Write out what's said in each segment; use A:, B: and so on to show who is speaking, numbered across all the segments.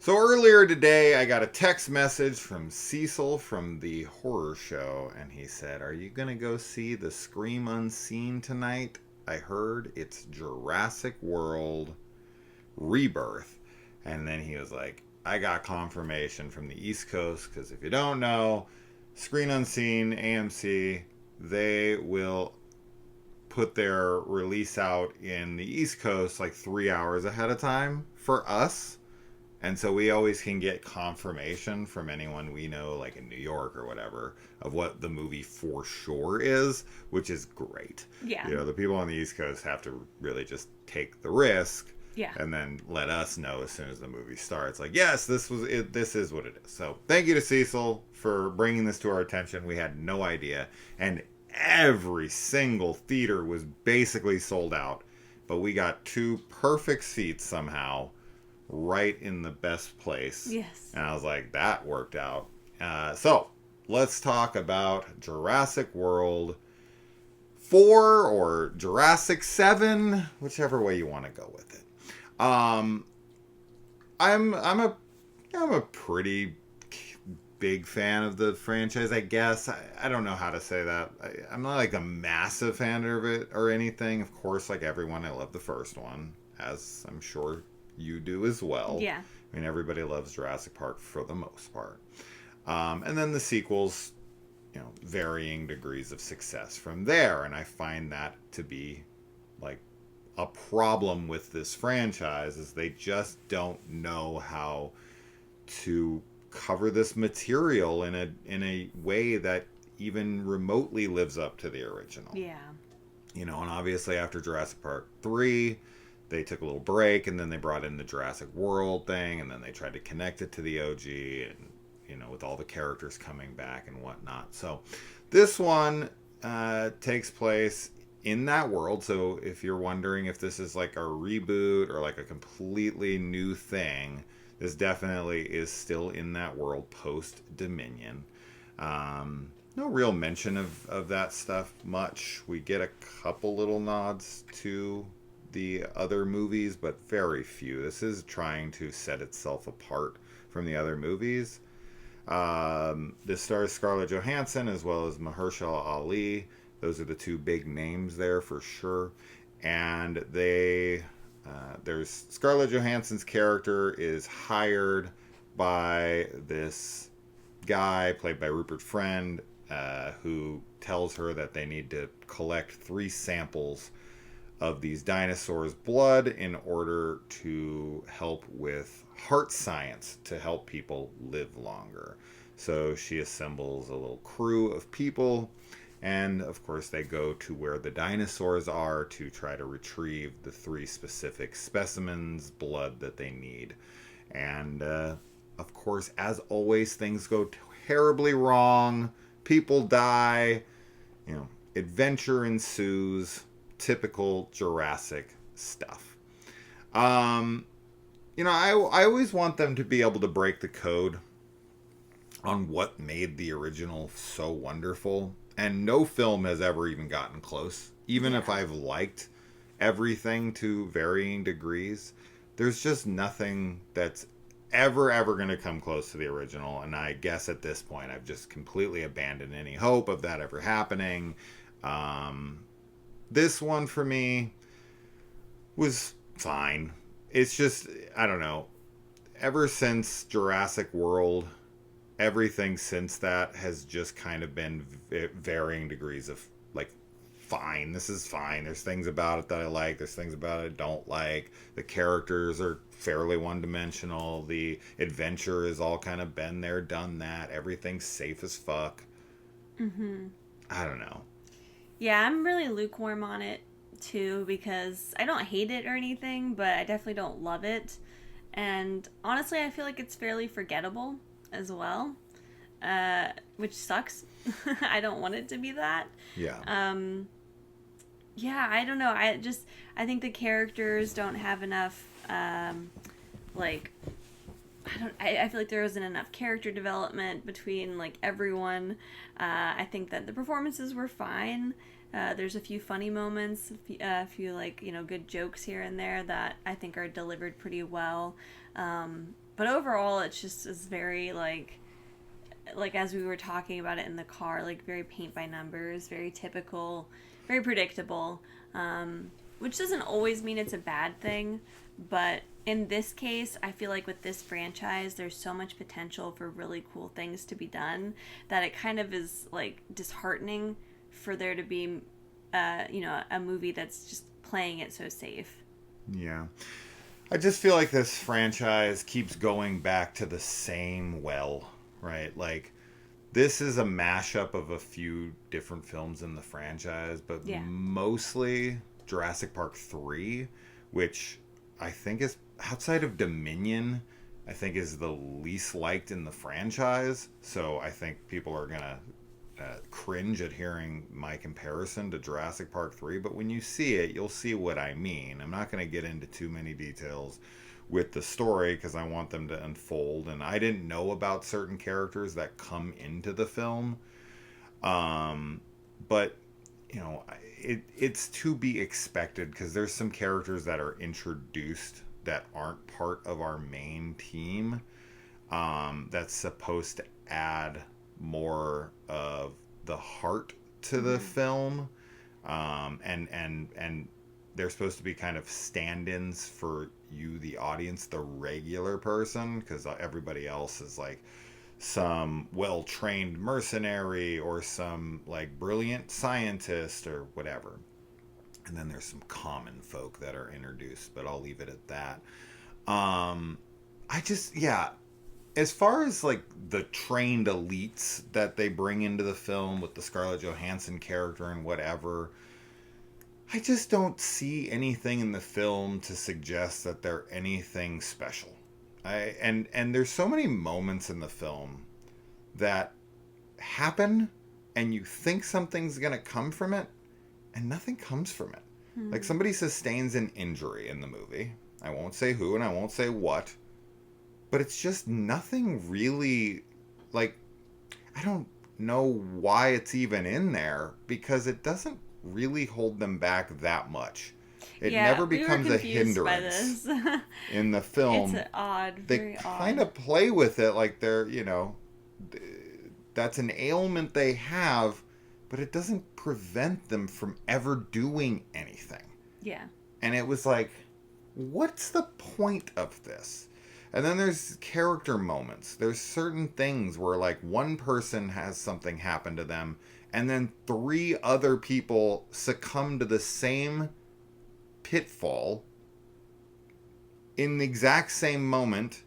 A: So earlier today, I got a text message from Cecil from the horror show, and he said, "Are you gonna go see the Scream Unseen tonight? I heard it's Jurassic World Rebirth." And then he was like, "I got confirmation from the East Coast, because if you don't know, Screen Unseen, AMC, they will put their release out in the East Coast like 3 hours ahead of time for us. And so we always can get confirmation from anyone we know, like in New York or whatever, of what the movie for sure is, which is great.
B: Yeah.
A: The people on the East Coast have to really just take the risk
B: Yeah.
A: and then let us know as soon as the movie starts. Like, yes, this was it. This is what it is. So thank you to Cecil for bringing this to our attention. We had no idea. And every single theater was basically sold out. But we got 2 perfect seats somehow right in the best place.
B: Yes.
A: And I was like, that worked out. So let's talk about Jurassic World 4 or Jurassic 7, whichever way you want to go with it. I'm a pretty big fan of the franchise, I guess. I don't know how to say that. I'm not like a massive fan of it or anything. Of course, like everyone, I love the first one, as I'm sure you do as well.
B: Yeah.
A: I mean, everybody loves Jurassic Park for the most part. And then the sequels, varying degrees of success from there. And I find that to be like a problem with this franchise, is they just don't know how to cover this material in a way that even remotely lives up to the original.
B: Yeah.
A: And obviously after Jurassic Park 3, they took a little break, and then they brought in the Jurassic World thing, and then they tried to connect it to the OG, and with all the characters coming back and whatnot. So this one takes place in that world. So if you're wondering if this is like a reboot or like a completely new thing, this definitely is still in that world post Dominion. No real mention of that stuff much. We get a couple little nods to the other movies, but very few. This is trying to set itself apart from the other movies. This stars Scarlett Johansson as well as Mahershala Ali. Those are the 2 big names there for sure. And there's Scarlett Johansson's character is hired by this guy played by Rupert Friend, who tells her that they need to collect 3 samples of these dinosaurs' blood in order to help with heart science to help people live longer. So she assembles a little crew of people, and of course they go to where the dinosaurs are to try to retrieve the 3 specific specimens' blood that they need. And of course, as always, things go terribly wrong. People die. Adventure ensues. Typical Jurassic stuff. I always want them to be able to break the code on what made the original so wonderful. And no film has ever even gotten close. Even if I've liked everything to varying degrees, there's just nothing that's ever going to come close to the original. And I guess at this point, I've just completely abandoned any hope of that ever happening. This one for me was fine. It's just, I don't know. Ever since Jurassic World, everything since that has just kind of been varying degrees of like, fine. This is fine. There's things about it that I like. There's things about it I don't like. The characters are fairly one-dimensional. The adventure is all kind of been there, done that. Everything's safe as fuck.
B: Mm-hmm.
A: I don't know.
B: Yeah, I'm really lukewarm on it too, because I don't hate it or anything, but I definitely don't love it. And honestly, I feel like it's fairly forgettable as well, which sucks. I don't want it to be that.
A: Yeah.
B: Yeah, I don't know. I think the characters don't have enough, like, I feel like there wasn't enough character development between like everyone. I think that the performances were fine. There's a few funny moments, a few like good jokes here and there that I think are delivered pretty well. But overall, it's just is very like as we were talking about it in the car, like very paint by numbers, very typical, very predictable, which doesn't always mean it's a bad thing. But in this case, I feel like with this franchise, there's so much potential for really cool things to be done that it kind of is like disheartening for there to be, a movie that's just playing it so safe.
A: Yeah. I just feel like this franchise keeps going back to the same well, right? Like, this is a mashup of a few different films in the franchise, but
B: Yeah.
A: mostly Jurassic Park 3, which I think is outside of Dominion, I think is the least liked in the franchise. So I think people are going to cringe at hearing my comparison to Jurassic Park 3, but when you see it, you'll see what I mean. I'm not going to get into too many details with the story because I want them to unfold, and I didn't know about certain characters that come into the film. But it's to be expected because there's some characters that are introduced that aren't part of our main team, that's supposed to add more of the heart to the film, and they're supposed to be kind of stand-ins for you, the audience, the regular person, because everybody else is like some well-trained mercenary or some like brilliant scientist or whatever. And then there's some common folk that are introduced, but I'll leave it at that. I just, yeah, as far as like the trained elites that they bring into the film with the Scarlett Johansson character and whatever, I just don't see anything in the film to suggest that they're anything special. And there's so many moments in the film that happen and you think something's going to come from it and nothing comes from it. Like somebody sustains an injury in the movie. I won't say who and I won't say what. But it's just nothing really, like, I don't know why it's even in there because it doesn't really hold them back that much. It never becomes a hindrance in the film.
B: It's odd,
A: they kind of play with it like they're, that's an ailment they have, but it doesn't prevent them from ever doing anything.
B: Yeah.
A: And it was like, what's the point of this? And then there's character moments. There's certain things where like one person has something happen to them and then 3 other people succumb to the same pitfall in the exact same moment,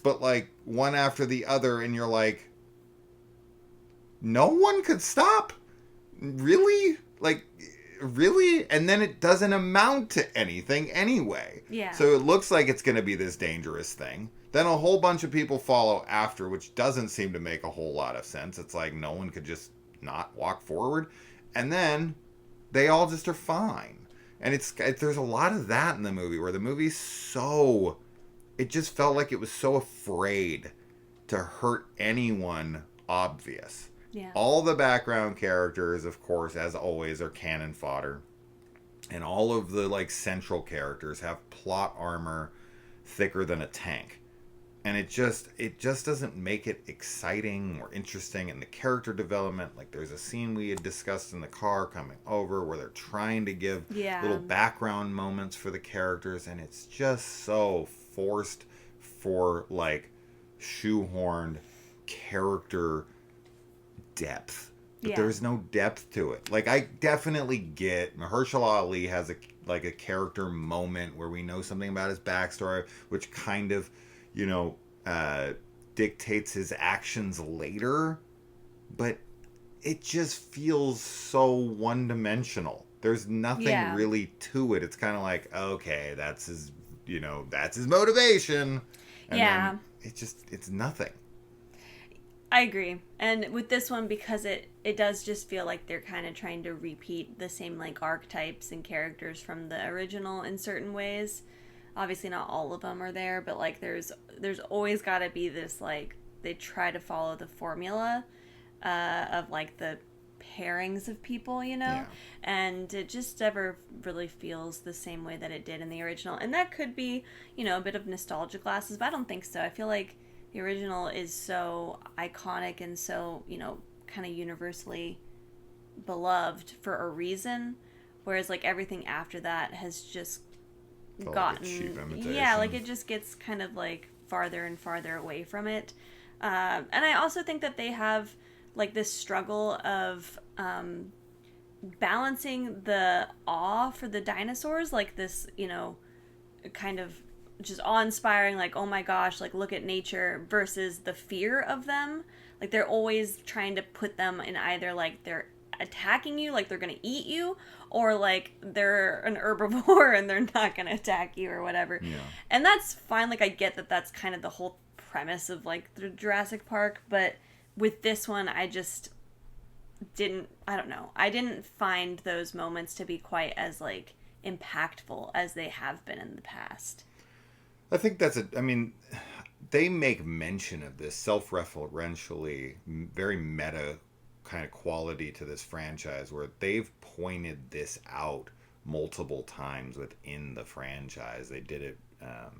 A: but like one after the other, and you're like, no one could stop? Really? Like, really? And then it doesn't amount to anything anyway.
B: Yeah.
A: So it looks like it's going to be this dangerous thing. Then a whole bunch of people follow after, which doesn't seem to make a whole lot of sense. It's like no one could just not walk forward. And then they all just are fine. And there's a lot of that in the movie where the movie's so... It just felt like it was so afraid to hurt anyone obvious.
B: Yeah.
A: All the background characters, of course, as always, are cannon fodder. And all of the like central characters have plot armor thicker than a tank. And it just doesn't make it exciting or interesting. And the character development, like there's a scene we had discussed in the car coming over where they're trying to give little background moments for the characters, and it's just so forced for like shoehorned character depth. But there's no depth to it. Like, I definitely get Mahershala Ali has a character moment where we know something about his backstory, which kind of, dictates his actions later. But it just feels so one-dimensional. There's nothing really to it. It's kind of like, okay, that's his motivation. And then it's nothing.
B: I agree. And with this one, because it does just feel like they're kind of trying to repeat the same like archetypes and characters from the original in certain ways. Obviously not all of them are there, but like there's always got to be this like they try to follow the formula of like the pairings of people, you know?
A: Yeah.
B: And it just never really feels the same way that it did in the original. And that could be, you know, a bit of nostalgia glasses, but I don't think so. I feel like the original is so iconic and so, you know, kind of universally beloved for a reason, whereas like everything after that has just gotten,
A: like a cheap imitation.
B: yeah, like it just gets kind of like farther and farther away from it. And I also think that they have like this struggle of balancing the awe for the dinosaurs, like this, you know, kind of just awe-inspiring, like, oh my gosh, like, look at nature, versus the fear of them. Like, they're always trying to put them in either, like, they're attacking you, like they're gonna eat you, or like they're an herbivore and they're not gonna attack you or whatever.
A: Yeah.
B: And that's fine. Like, I get that that's kind of the whole premise of like the Jurassic Park, but with this one, I just didn't, I don't know, I didn't find those moments to be quite as like impactful as they have been in the past.
A: I think that's I mean, they make mention of this self-referentially, very meta kind of quality to this franchise where they've pointed this out multiple times within the franchise. They did it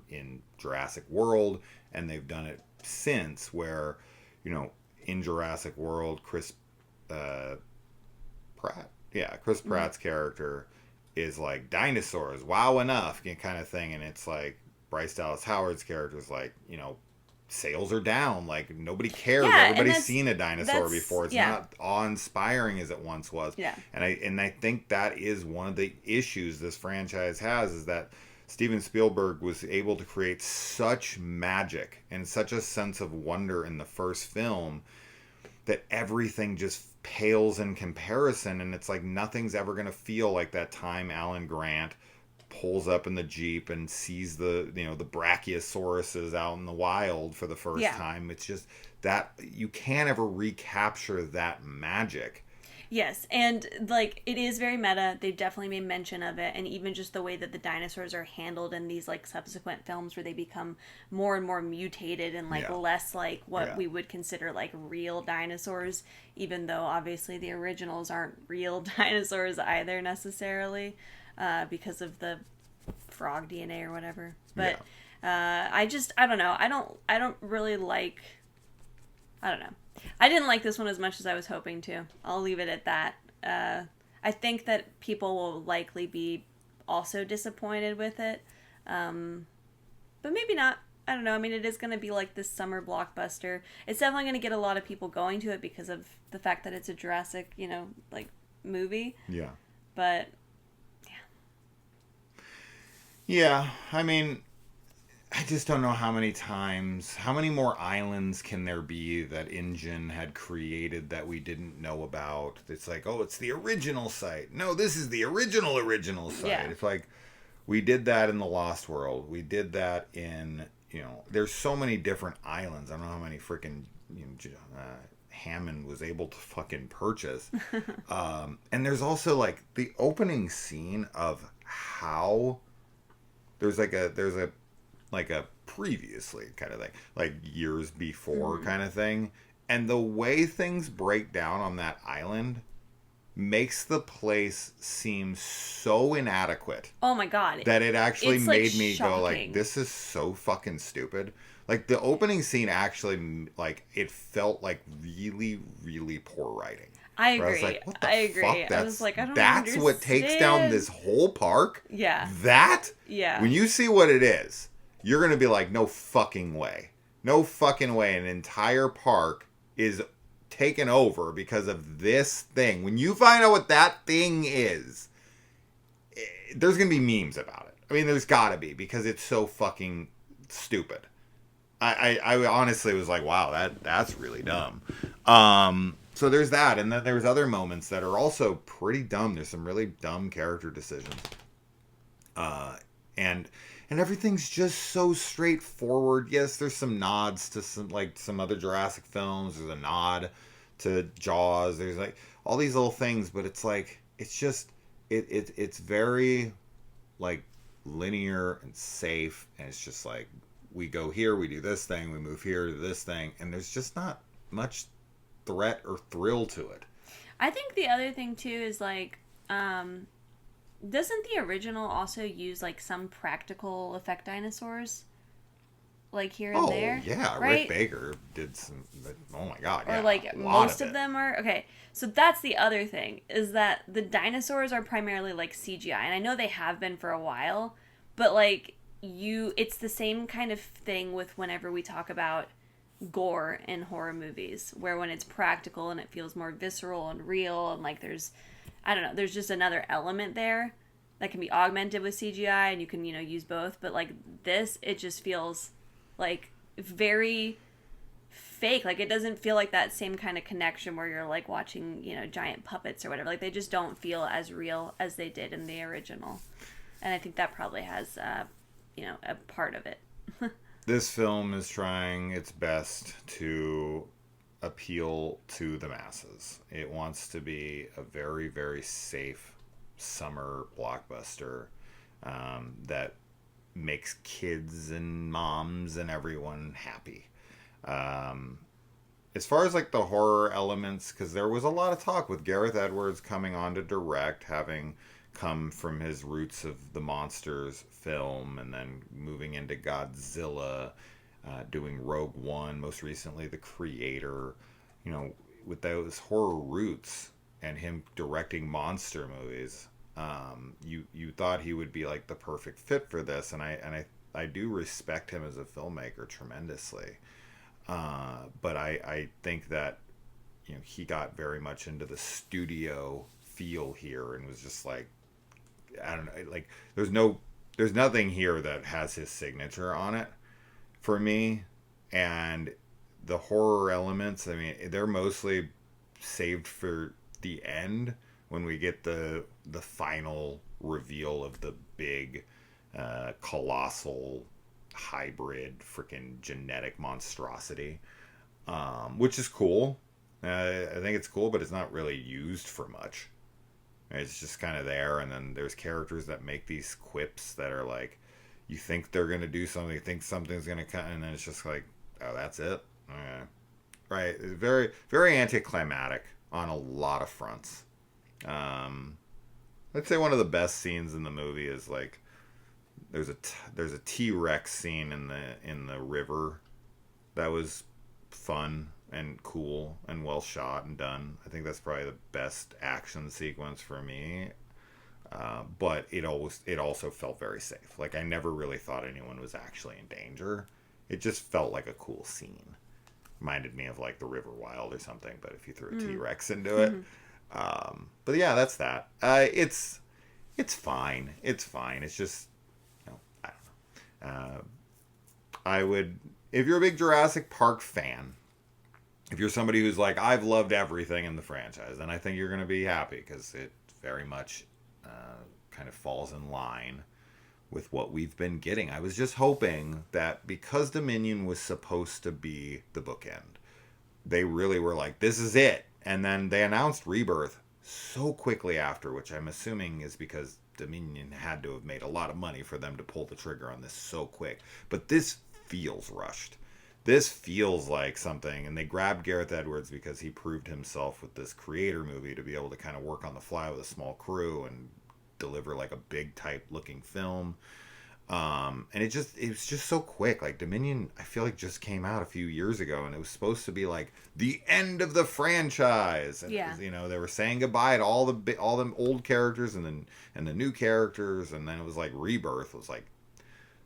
A: in Jurassic World, and they've done it since, where, you know, in Jurassic World, Chris Pratt's character is like, dinosaurs, wow enough, kind of thing. And it's like Bryce Dallas Howard's character is like, you know, sales are down, like nobody cares.
B: Yeah,
A: everybody's seen a dinosaur before. It's
B: yeah.
A: not awe-inspiring as it once was.
B: Yeah.
A: And I think that is one of the issues this franchise has, is that Steven Spielberg was able to create such magic and such a sense of wonder in the first film that everything just pales in comparison, and it's like nothing's ever going to feel like that time Alan Grant pulls up in the Jeep and sees the, you know, the brachiosauruses out in the wild for the first time. It's just that you can't ever recapture that magic.
B: Yes, and like it is very meta. They've definitely made mention of it, and even just the way that the dinosaurs are handled in these like subsequent films, where they become more and more mutated and like less like what we would consider like real dinosaurs, even though obviously the originals aren't real dinosaurs either necessarily, because of the frog DNA or whatever. But I don't know. I don't really like. I don't know. I didn't like this one as much as I was hoping to. I'll leave it at that. I think that people will likely be also disappointed with it. But maybe not. I don't know. I mean, it is going to be like this summer blockbuster. It's definitely going to get a lot of people going to it because of the fact that it's a Jurassic, you know, like movie.
A: Yeah.
B: But, yeah.
A: Yeah. I mean, I just don't know how many more islands can there be that InGen had created that we didn't know about? It's like, oh, it's the original site. No, this is the original site.
B: Yeah.
A: It's like, we did that in The Lost World. We did that in, you know, there's so many different islands. I don't know how many freaking, you know, Hammond was able to fucking purchase. And there's also like the opening scene of how there's a previously kind of thing, like years before kind of thing. And the way things break down on that island makes the place seem so inadequate.
B: Oh my God.
A: That it actually made me
B: shocking.
A: go like, this is so fucking stupid. Like the opening scene actually, like, it felt like really, really poor writing.
B: I agree.
A: I was like, what the
B: I agree.
A: fuck?
B: I was like, I don't
A: That's
B: understand.
A: what takes down this whole park?
B: Yeah.
A: That?
B: Yeah.
A: When you see what it is, you're going to be like, no fucking way. No fucking way. An entire park is taken over because of this thing. When you find out what that thing is, there's going to be memes about it. I mean, there's got to be, because it's so fucking stupid. I honestly was like, wow, that's really dumb. So there's that, and then there's other moments that are also pretty dumb. There's some really dumb character decisions. And everything's just so straightforward. Yes, there's some nods to some other Jurassic films. There's a nod to Jaws. There's like all these little things, but it's like it's just it's very like linear and safe, and it's just like we go here, we do this thing, we move here to this thing, and there's just not much threat or thrill to it.
B: I think the other thing too is like, doesn't the original also use like some practical effect dinosaurs, like here and
A: Oh
B: there,
A: yeah, Rick
B: right?
A: Baker did some. Oh my god,
B: Or
A: yeah,
B: like
A: a lot of
B: most of
A: it.
B: them are okay. So that's the other thing is that the dinosaurs are primarily like CGI, and I know they have been for a while, but like it's the same kind of thing with whenever we talk about gore in horror movies, where when it's practical and it feels more visceral and real, and like there's, I don't know, there's just another element there that can be augmented with CGI, and you can use both. But like this, it just feels like very fake. Like it doesn't feel like that same kind of connection where you're like watching giant puppets or whatever. Like they just don't feel as real as they did in the original, and I think that probably has a part of it.
A: This film is trying its best to appeal to the masses. It wants to be a very, very safe summer blockbuster that makes kids and moms and everyone happy. Um, as far as like the horror elements, because there was a lot of talk with Gareth Edwards coming on to direct, having come from his roots of the Monsters film and then moving into Godzilla, doing Rogue One, most recently The Creator, with those horror roots and him directing monster movies. You thought he would be like the perfect fit for this, and I do respect him as a filmmaker tremendously. But I think that he got very much into the studio feel here and was just like, I don't know, like there's nothing here that has his signature on it for me. And the horror elements, I mean, they're mostly saved for the end when we get the final reveal of the big colossal hybrid freaking genetic monstrosity, which is cool. I think it's cool, but it's not really used for much. It's just kind of there, and then there's characters that make these quips that are like, you think they're gonna do something, you think something's gonna come, and then it's just like, oh, that's it. Okay. Right? It's very, very anticlimactic on a lot of fronts. Um, I'd say one of the best scenes in the movie is like there's a T Rex scene in the river that was fun and cool and well shot and done. I think that's probably the best action sequence for me. But it also felt very safe. Like I never really thought anyone was actually in danger. It just felt like a cool scene. Reminded me of like the River Wild or something, but if you threw a T Rex into it.
B: Mm-hmm.
A: But yeah, that's that. It's fine. It's fine. It's just I don't know. I would, if you're a big Jurassic Park fan, if you're somebody who's like, I've loved everything in the franchise, then I think you're going to be happy because it very much kind of falls in line with what we've been getting. I was just hoping that because Dominion was supposed to be the bookend, they really were like, this is it. And then they announced Rebirth so quickly after, which I'm assuming is because Dominion had to have made a lot of money for them to pull the trigger on this so quick. But this feels rushed. This feels like something, and they grabbed Gareth Edwards because he proved himself with this creator movie to be able to kind of work on the fly with a small crew and deliver like a big type looking film. And it was just so quick. Like Dominion, I feel like just came out a few years ago, and it was supposed to be like the end of the franchise. And
B: Yeah.
A: it was, they were saying goodbye to all the old characters and the new characters, and then it was like Rebirth was like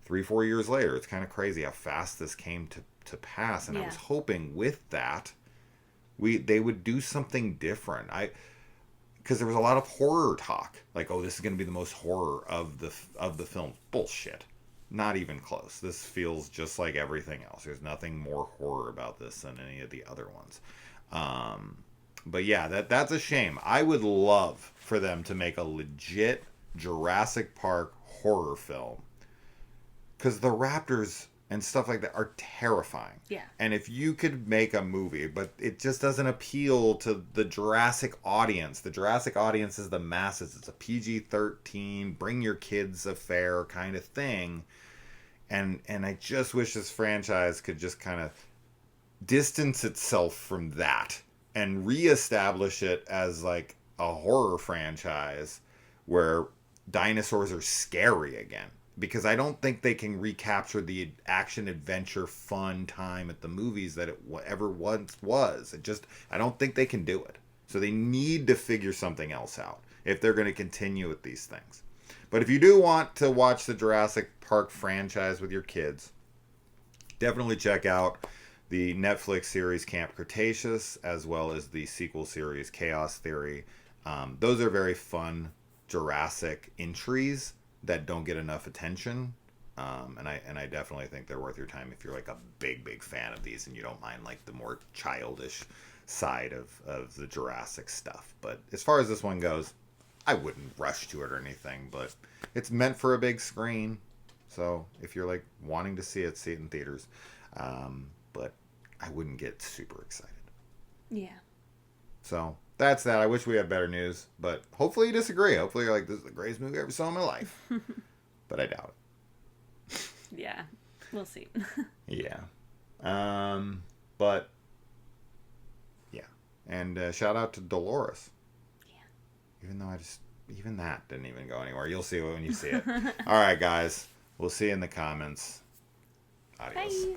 A: 3-4 years later. It's kind of crazy how fast this came to pass, and I
B: Yeah.
A: was hoping with that they would do something different. Because there was a lot of horror talk, like, oh, this is going to be the most horror of the film. Bullshit. Not even close. This feels just like everything else. There's nothing more horror about this than any of the other ones. But yeah, that's a shame. I would love for them to make a legit Jurassic Park horror film, because the raptors and stuff like that are terrifying.
B: Yeah.
A: And if you could make a movie, but it just doesn't appeal to the Jurassic audience. The Jurassic audience is the masses. It's a PG-13, bring your kids affair kind of thing. And I just wish this franchise could just kind of distance itself from that and reestablish it as like a horror franchise where dinosaurs are scary again. Because I don't think they can recapture the action adventure fun time at the movies that it ever once was. I don't think they can do it. So they need to figure something else out if they're going to continue with these things. But if you do want to watch the Jurassic Park franchise with your kids, definitely check out the Netflix series Camp Cretaceous, as well as the sequel series Chaos Theory. Those are very fun Jurassic entries that don't get enough attention. And I definitely think they're worth your time if you're like a big fan of these and you don't mind like the more childish side of the Jurassic stuff. But as far as this one goes, I wouldn't rush to it or anything, but it's meant for a big screen. So if you're like wanting to see it in theaters. But I wouldn't get super excited.
B: Yeah.
A: So that's that. I wish we had better news, but hopefully you disagree. Hopefully you're like, this is the greatest movie I ever saw in my life. But I doubt it.
B: Yeah. We'll see.
A: Yeah. But yeah. And shout out to Dolores. Yeah. Even though even that didn't even go anywhere. You'll see it when you see it. All right, guys. We'll see you in the comments. Adios.
B: Bye.